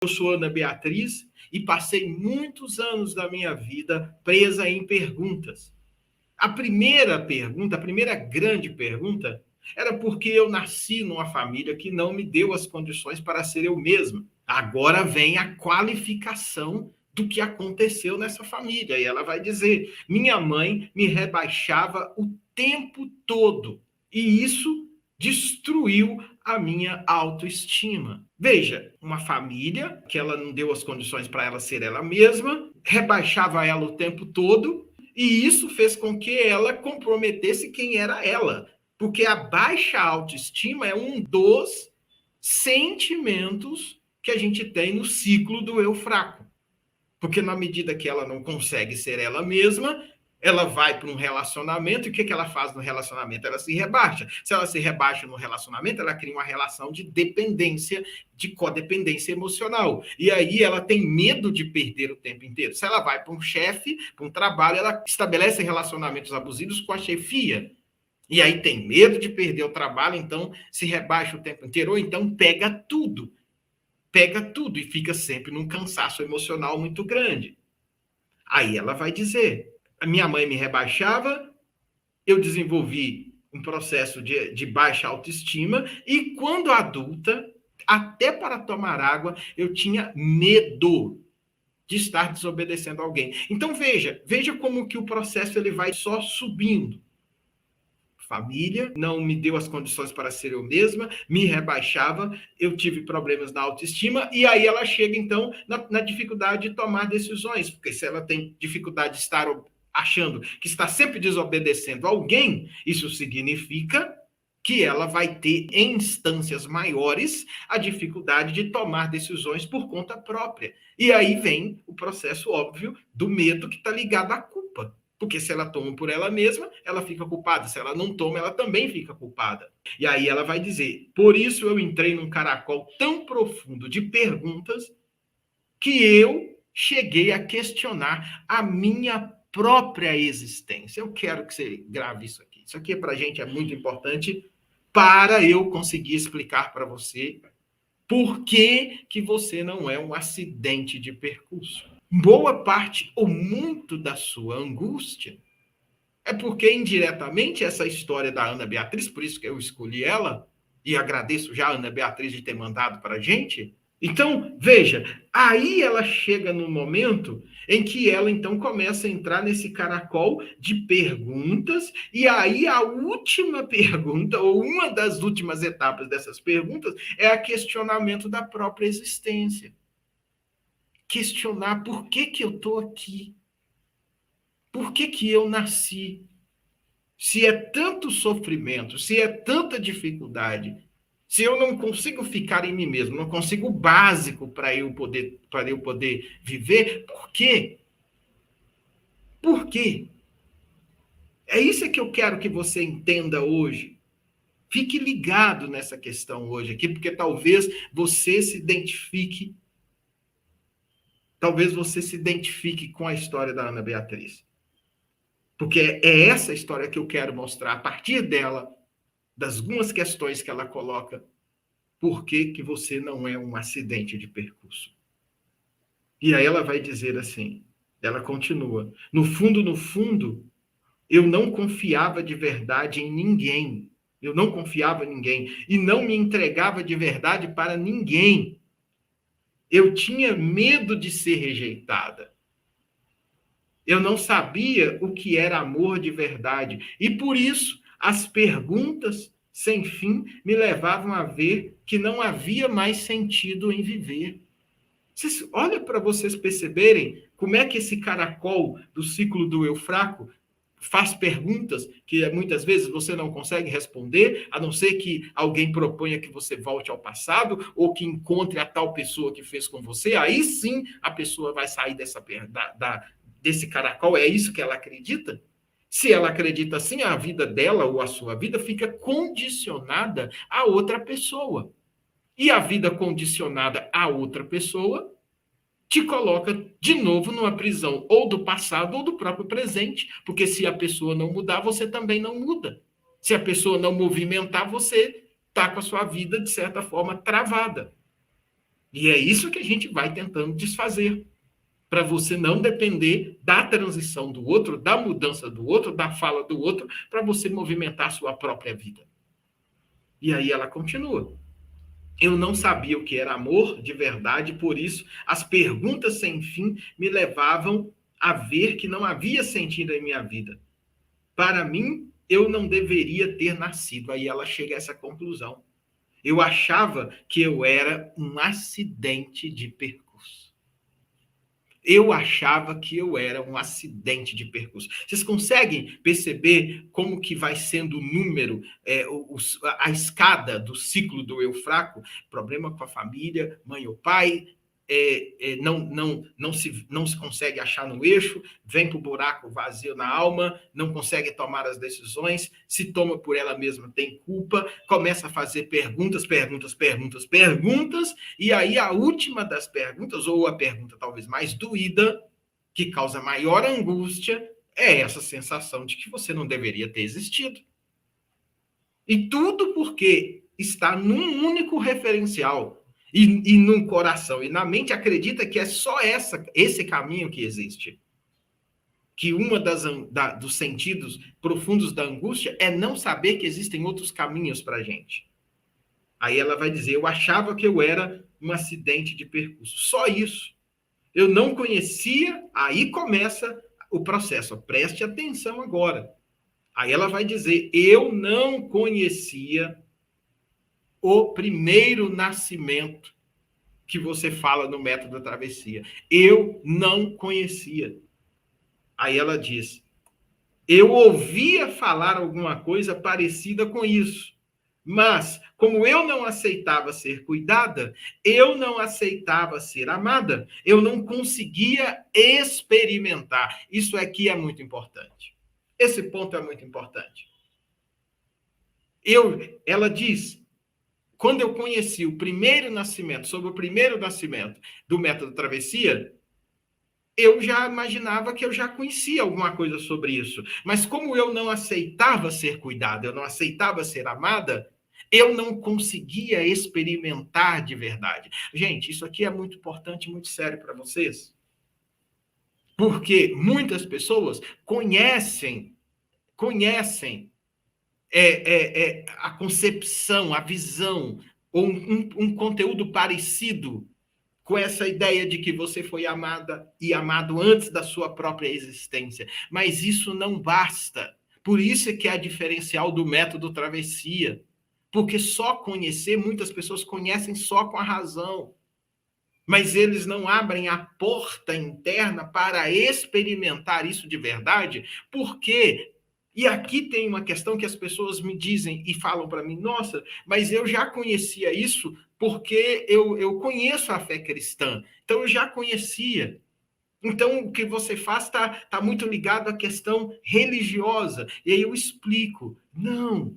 Eu sou Ana Beatriz e passei muitos anos da minha vida presa em perguntas. A primeira pergunta, a primeira grande pergunta, era porque eu nasci numa família que não me deu as condições para ser eu mesma. Agora vem a qualificação do que aconteceu nessa família. E ela vai dizer: minha mãe me rebaixava o tempo todo. E isso destruiu a minha autoestima. Veja, uma família que ela não deu as condições para ela ser ela mesma, rebaixava ela o tempo todo, e isso fez com que ela comprometesse quem era ela. Porque a baixa autoestima é um dos sentimentos que a gente tem no ciclo do eu fraco. Porque na medida que ela não consegue ser ela mesma, ela vai para um relacionamento, e o que ela faz no relacionamento? Ela se rebaixa. Se ela se rebaixa no relacionamento, ela cria uma relação de dependência, de codependência emocional. E aí ela tem medo de perder o tempo inteiro. Se ela vai para um chefe, para um trabalho, ela estabelece relacionamentos abusivos com a chefia. E aí tem medo de perder o trabalho, então se rebaixa o tempo inteiro, ou então pega tudo e fica sempre num cansaço emocional muito grande. Aí ela vai dizer: a minha mãe me rebaixava, eu desenvolvi um processo de baixa autoestima, e quando adulta, até para tomar água, eu tinha medo de estar desobedecendo alguém. Então veja como que o processo ele vai só subindo. Família não me deu as condições para ser eu mesma, me rebaixava, eu tive problemas na autoestima, e aí ela chega, então, na dificuldade de tomar decisões, porque se ela tem dificuldade de estar achando que está sempre desobedecendo alguém, isso significa que ela vai ter, em instâncias maiores, a dificuldade de tomar decisões por conta própria. E aí vem o processo óbvio do medo que está ligado à culpa. Porque se ela toma por ela mesma, ela fica culpada. Se ela não toma, ela também fica culpada. E aí ela vai dizer: por isso eu entrei num caracol tão profundo de perguntas que eu cheguei a questionar a minha própria existência. Eu quero que você grave isso aqui. Isso aqui para a gente é muito importante para eu conseguir explicar para você por que você não é um acidente de percurso. Boa parte ou muito da sua angústia é porque, indiretamente, essa história da Ana Beatriz, por isso que eu escolhi ela, e agradeço já a Ana Beatriz de ter mandado para a gente. Então, veja, aí ela chega no momento em que ela, então, começa a entrar nesse caracol de perguntas, e aí a última pergunta, ou uma das últimas etapas dessas perguntas, é a questionamento da própria existência. Questionar por que eu estou aqui. Por que eu nasci? Se é tanto sofrimento, se é tanta dificuldade, se eu não consigo ficar em mim mesmo, não consigo o básico para eu poder viver, por quê? Por quê? É isso que eu quero que você entenda hoje. Fique ligado nessa questão hoje aqui, porque talvez você se identifique com a história da Ana Beatriz. Porque é essa história que eu quero mostrar, a partir dela, das algumas questões que ela coloca, por que você não é um acidente de percurso. E aí ela vai dizer assim, ela continua: no fundo, eu não confiava de verdade em ninguém. Eu não confiava em ninguém e não me entregava de verdade para ninguém. Eu tinha medo de ser rejeitada. Eu não sabia o que era amor de verdade. E por isso, as perguntas sem fim me levavam a ver que não havia mais sentido em viver. Olha para vocês perceberem como é que esse caracol do ciclo do eu fraco faz perguntas que muitas vezes você não consegue responder, a não ser que alguém proponha que você volte ao passado ou que encontre a tal pessoa que fez com você. Aí sim a pessoa vai sair desse caracol. É isso que ela acredita? Se ela acredita assim, a vida dela ou a sua vida fica condicionada a outra pessoa. E a vida condicionada a outra pessoa te coloca de novo numa prisão ou do passado ou do próprio presente, porque se a pessoa não mudar, você também não muda. Se a pessoa não movimentar, você está com a sua vida, de certa forma, travada. E é isso que a gente vai tentando desfazer, para você não depender da transição do outro, da mudança do outro, da fala do outro, para você movimentar a sua própria vida. E aí ela continua. Eu não sabia o que era amor de verdade, por isso as perguntas sem fim me levavam a ver que não havia sentido em minha vida. Para mim, eu não deveria ter nascido. Aí ela chega a essa conclusão. Eu achava que eu era um acidente de percurso. Eu achava que eu era um acidente de percurso. Vocês conseguem perceber como que vai sendo o número, a escada do ciclo do eu fraco? Problema com a família, mãe ou pai, não se consegue achar no eixo, vem para o buraco vazio na alma, não consegue tomar as decisões, se toma por ela mesma, tem culpa, começa a fazer perguntas, e aí a última das perguntas, ou a pergunta talvez mais doída, que causa maior angústia, é essa sensação de que você não deveria ter existido. E tudo porque está num único referencial, e no coração e na mente acredita que é só esse caminho que existe. Que uma dos sentidos profundos da angústia é não saber que existem outros caminhos para a gente. Aí ela vai dizer, eu achava que eu era um acidente de percurso. Só isso. Eu não conhecia, aí começa o processo. Preste atenção agora. Aí ela vai dizer, eu não conhecia o primeiro nascimento que você fala no método da travessia. Eu não conhecia. Aí ela diz, eu ouvia falar alguma coisa parecida com isso, mas como eu não aceitava ser cuidada, eu não aceitava ser amada, eu não conseguia experimentar. Isso aqui é muito importante. Esse ponto é muito importante. Ela diz, quando eu conheci o primeiro nascimento, sobre o primeiro nascimento do método travessia, eu já imaginava que eu já conhecia alguma coisa sobre isso. Mas como eu não aceitava ser cuidada, eu não aceitava ser amada, eu não conseguia experimentar de verdade. Gente, isso aqui é muito importante, muito sério para vocês. Porque muitas pessoas conhecem a concepção, a visão, ou um conteúdo parecido com essa ideia de que você foi amada e amado antes da sua própria existência. Mas isso não basta. Por isso é que é a diferencial do método travessia. Porque só conhecer, muitas pessoas conhecem só com a razão. Mas eles não abrem a porta interna para experimentar isso de verdade, porque e aqui tem uma questão que as pessoas me dizem e falam para mim, nossa, mas eu já conhecia isso porque eu conheço a fé cristã, então eu já conhecia. Então, o que você faz está muito ligado à questão religiosa. E aí eu explico, não,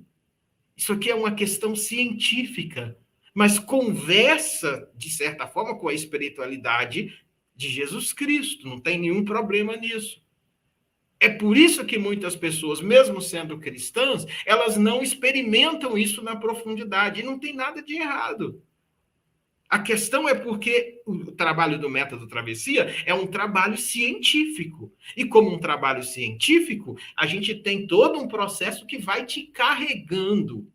isso aqui é uma questão científica, mas conversa, de certa forma, com a espiritualidade de Jesus Cristo, não tem nenhum problema nisso. É por isso que muitas pessoas, mesmo sendo cristãs, elas não experimentam isso na profundidade. E não tem nada de errado. A questão é porque o trabalho do método travessia é um trabalho científico. E como um trabalho científico, a gente tem todo um processo que vai te carregando